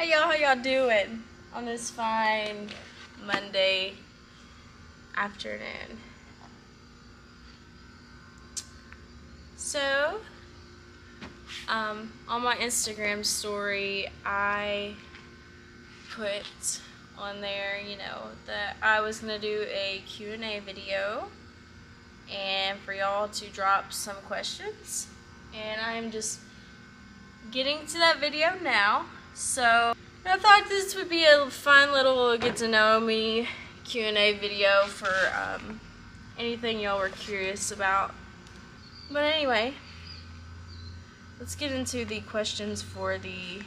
How y'all doing on this fine Monday afternoon? So, on my Instagram story, I put on there, that I was gonna do a Q&A video and for y'all to drop some questions, and I'm just getting to that video now. So I thought this would be a fun little get to know me Q&A video for anything y'all were curious about. But anyway, let's get into the questions for the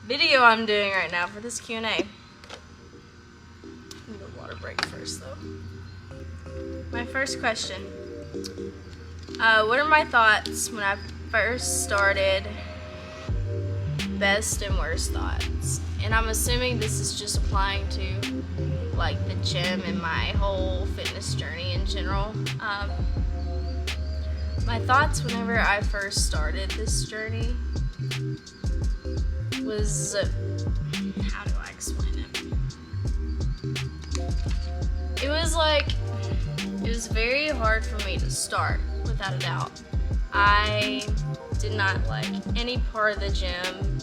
video I'm doing right now for this Q&A. Need a water break first though. My first question. What are my thoughts when I first started best and worst thoughts? And I'm assuming this is just applying to like the gym and my whole fitness journey in general. My thoughts whenever I first started this journey was, how do I explain it? It was very hard for me to start, without a doubt. I did not like any part of the gym.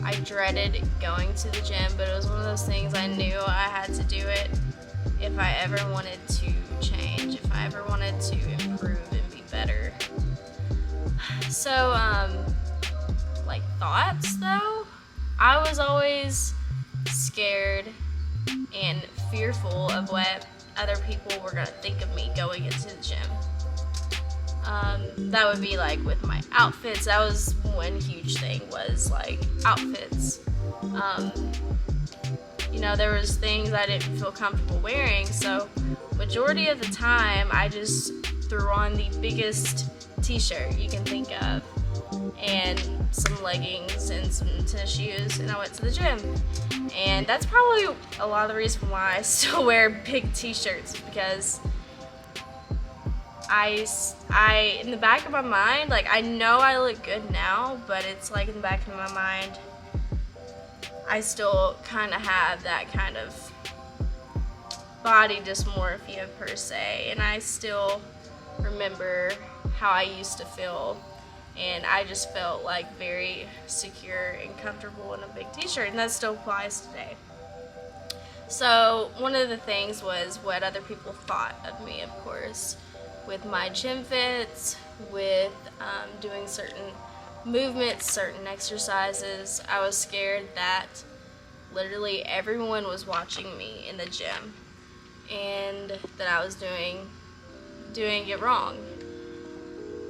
I dreaded going to the gym, but it was one of those things I knew I had to do it if I ever wanted to change, if I ever wanted to improve and be better. So, like thoughts though, I was always scared and fearful of what other people were gonna think of me going into the gym. That would be like with my outfits. That was one huge thing, was like outfits. There was things I didn't feel comfortable wearing, so majority of the time I just threw on the biggest t-shirt you can think of and some leggings and some tennis shoes, and I went to the gym. And that's probably a lot of the reason why I still wear big t-shirts, because I in the back of my mind, like, I know I look good now, but it's like in the back of my mind, I still kind of have that kind of body dysmorphia per se, and I still remember how I used to feel, and I just felt like very secure and comfortable in a big t-shirt, and that still applies today. So one of the things was what other people thought of me, of course, with my gym fits, with doing certain movements, certain exercises. I was scared that literally everyone was watching me in the gym and that I was doing it wrong.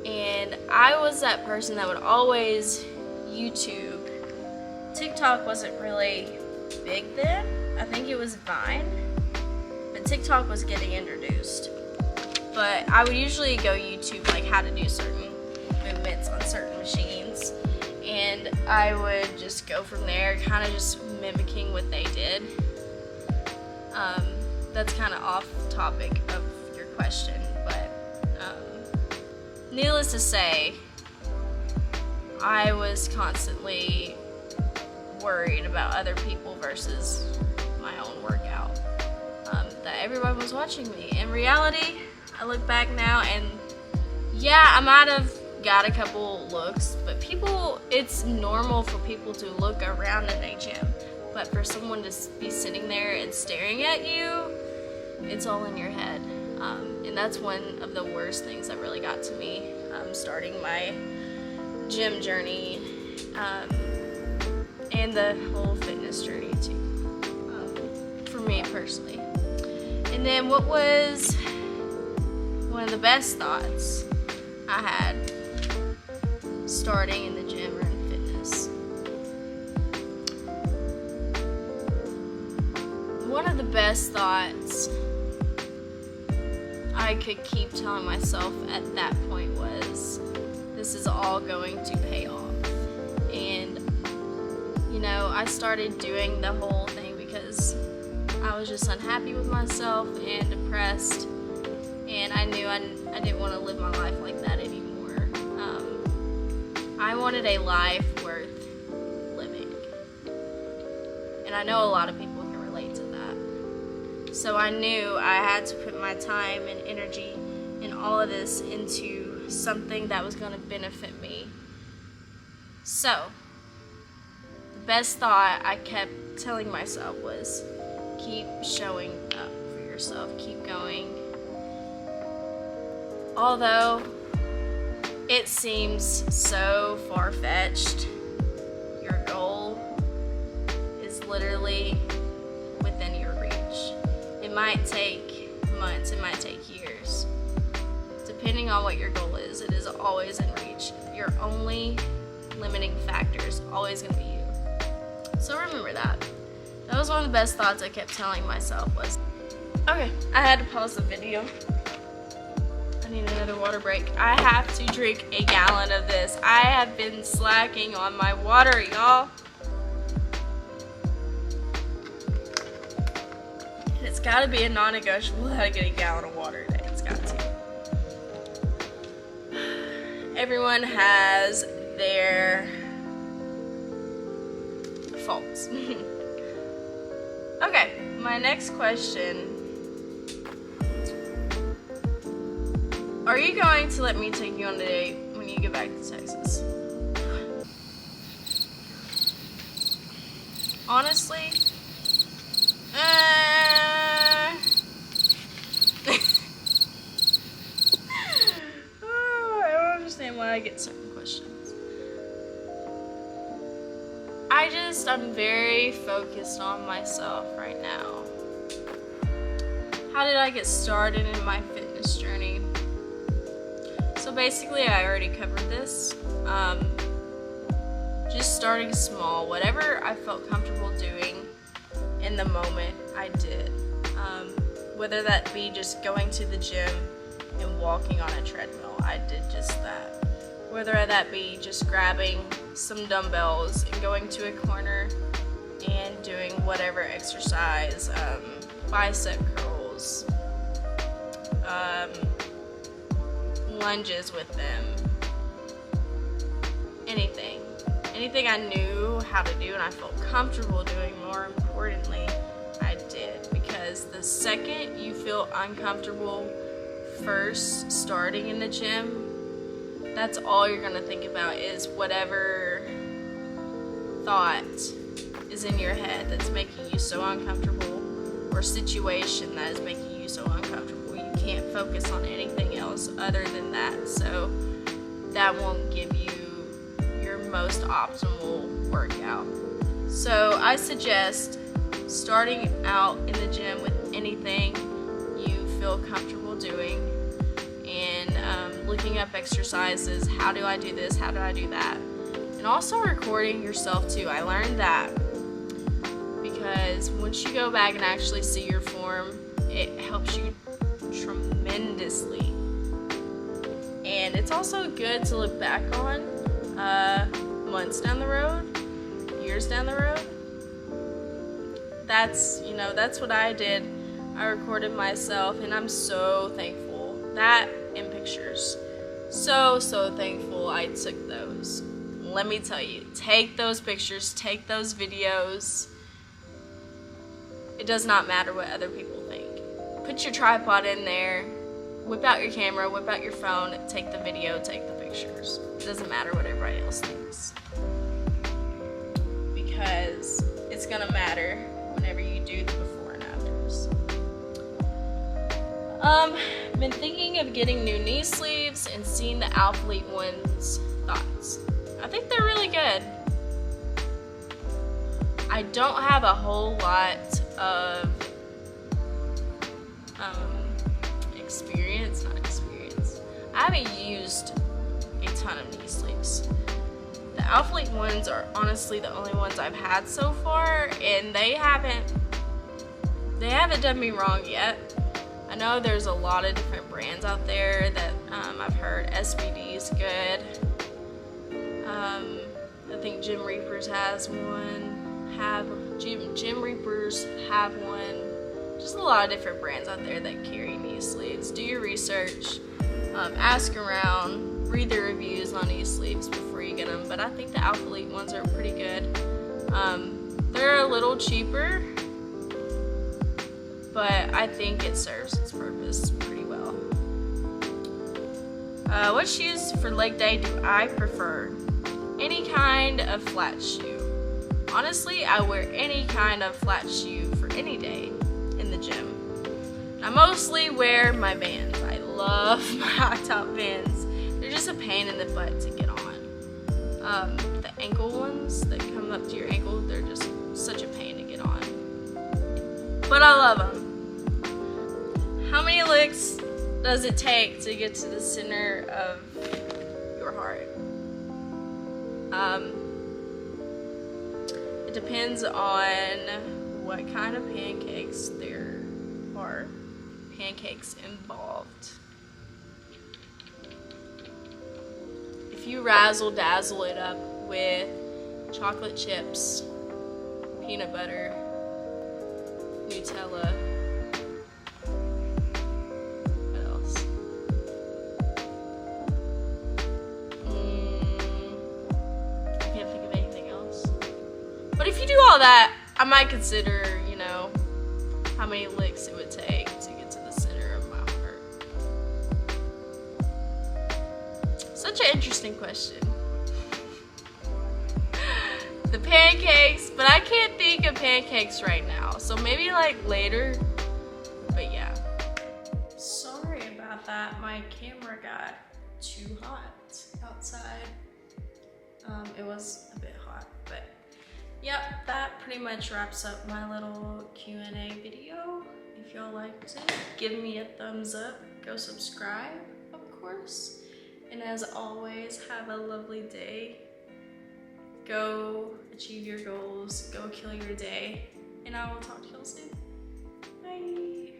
And I was that person that would always YouTube. TikTok wasn't really big then. I think it was Vine, but TikTok was getting introduced. But I would usually go YouTube like how to do certain movements on certain machines, and I would just go from there, kind of just mimicking what they did. That's kind of off topic of your question, but needless to say, I was constantly worried about other people versus my own workout, that everyone was watching me. In reality, I look back now and yeah, I might have got a couple looks, but it's normal for people to look around in a gym, but for someone to be sitting there and staring at you, it's all in your head. And that's one of the worst things that really got to me starting my gym journey, and the whole fitness journey too, for me personally. And then what was one of the best thoughts I had starting in the gym or in fitness? One of the best thoughts I could keep telling myself at that point was, this is all going to pay off. And I started doing the whole thing because I was just unhappy with myself and depressed, and I knew I didn't want to live my life like that anymore. I wanted a life worth living. And I know a lot of people can relate to that. So I knew I had to put my time and energy and all of this into something that was going to benefit me. So the best thought I kept telling myself was, keep showing up for yourself, keep going. Although it seems so far-fetched, your goal is literally within your reach. It might take months, it might take years. Depending on what your goal is, it is always in reach. Your only limiting factor is always going to be you. So remember that. That was one of the best thoughts I kept telling myself was, okay, I had to pause the video. I need another water break. I have to drink a gallon of this. I have been slacking on my water, y'all. And it's gotta be a non-negotiable that I get a gallon of water a day. It's got to. Everyone has their faults. Okay, my next question. Are you going to let me take you on a date when you get back to Texas? Honestly, I don't understand why I get certain questions. I'm very focused on myself right now. How did I get started in my fitness journey? So basically, I already covered this. Just starting small, whatever I felt comfortable doing in the moment, I did. Whether that be just going to the gym and walking on a treadmill, I did just that. Whether that be just grabbing some dumbbells and going to a corner and doing whatever exercise, bicep curls, lunges with them, anything I knew how to do and I felt comfortable doing, more importantly, I did. Because the second you feel uncomfortable first starting in the gym, that's all you're gonna think about is whatever thought is in your head that's making you so uncomfortable, or situation that is making you so uncomfortable. You can't focus on anything else other than that, so that won't give you your most optimal workout. So I suggest starting out in the gym with anything you feel comfortable doing, and looking up exercises. How do I do this? How do I do that? And also recording yourself too. I learned that because once you go back and actually see your form, it helps you tremendously. And it's also good to look back on months down the road, years down the road. That's what I did. I recorded myself and I'm so thankful. That in pictures. So thankful I took those. Let me tell you, take those pictures, take those videos. It does not matter what other people think. Put your tripod in there, whip out your camera, whip out your phone, take the video, take the pictures. It doesn't matter what everybody else thinks. Because it's gonna matter whenever you do the before and afters. Been thinking of getting new knee sleeves and seeing the Alphalete ones. Thoughts? I think they're really good. I don't have a whole lot of experience. I haven't used a ton of knee sleeves. The Alphalete ones are honestly the only ones I've had so far, and they haven't done me wrong yet. I know there's a lot of different brands out there that I've heard. SBD is good. I think Gym Reapers has one. Gym Reapers have one. Just a lot of different brands out there that carry knee sleeves. Do your research. Ask around. Read the reviews on knee sleeves before you get them. But I think the Alphalete ones are pretty good. They're a little cheaper, but I think it serves its purpose pretty well. What shoes for leg day do I prefer? Any kind of flat shoe. Honestly, I wear any kind of flat shoe for any day in the gym. I mostly wear my Vans. I love my high top Vans. They're just a pain in the butt to get on. The ankle ones that come up to your ankle, they're just such a pain to get on. But I love them. How many licks does it take to get to the center of your heart? It depends on what kind of pancakes there are. Pancakes involved. If you razzle dazzle it up with chocolate chips, peanut butter, Nutella, what else? I can't think of anything else. But if you do all that, I might consider, you know, how many licks it would take to get to the center of my heart. Such an interesting question. The pancakes, but I can't think of pancakes right now. So maybe like later, but yeah. Sorry about that. My camera got too hot outside. It was a bit hot, but yep, that pretty much wraps up my little Q&A video. If y'all liked it, give me a thumbs up. Go subscribe, of course. And as always, have a lovely day. Go achieve your goals. Go kill your day. And I will talk to y'all soon. Bye.